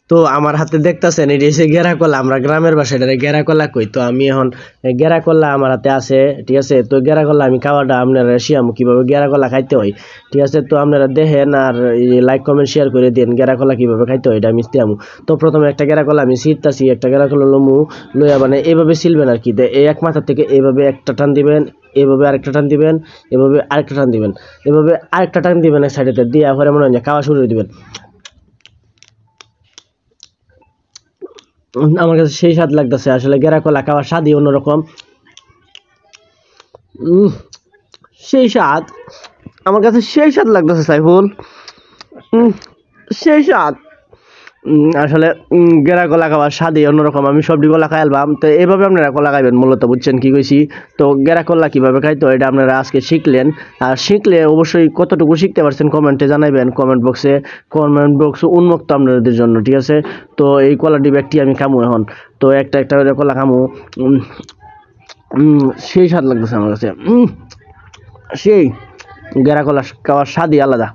তো আমার হাতে দেখতেছেন এটা হচ্ছে গেরা কলা, আমরা গ্রামের ভাষায় এটা গেরা কলা কই। তো আমি এখন গেরা কলা আমার হাতে আছে, ঠিক আছে। তো গেরা কলা আমি খাওয়াটা আপনারা শিয়ামু কিভাবে গেরা কলা খাইতে হয়, ঠিক আছে। তো আপনারা দেখেন আর লাইক কমেন্ট শেয়ার করে দেন গেরা কলা কিভাবে খাইতে হয়, এটা আমি শিয়ামু। তো প্রথমে একটা গেরা কলা আমি ছিটতাছি, একটা গেরা কলা লমু লইয়া মানে এইভাবে ছিলবেন আর কি। এই এক মাথা থেকে এইভাবে একটা টান দিবেন, এভাবে আরেকটা টান দিবেন, এভাবে আরেকটা টান দিবেন, এভাবে আরেকটা টান দিবেন এক সাইডে দিয়ে পরে মনে হয় যে খাওয়া শুরু করে দিবেন। আমার কাছে সেই স্বাদ লাগতেছে, আসলে গেরা কলা খাওয়ার স্বাদই অন্যরকম। সেই স্বাদ, আমার কাছে সেই স্বাদ লাগতেছে সাইফুল, সেই স্বাদ। আসলে গেরা কলা খাওয়ার স্বাদই অন্যরকম। আমি সবজি কলা খাই আলবাম, তো এইভাবে আপনারা কলা খাইবেন মূলত, বুঝছেন কি কইছি। তো গেরা কলা কিভাবে খাইতো এটা আপনারা আজকে শিখলেন। আর শিখলে অবশ্যই কতটুকু শিখতে পারছেন কমেন্টে জানাবেন, কমেন্ট বক্স উন্মুক্ত আপনাদের জন্য, ঠিক আছে। তো এই কলাটি ব্যাগটি আমি খামু এখন, তো একটা একটা করে কলা খামু। সেই স্বাদ লাগতেছে আমার কাছে, সেই গেরা কলা খাওয়ার স্বাদই আলাদা।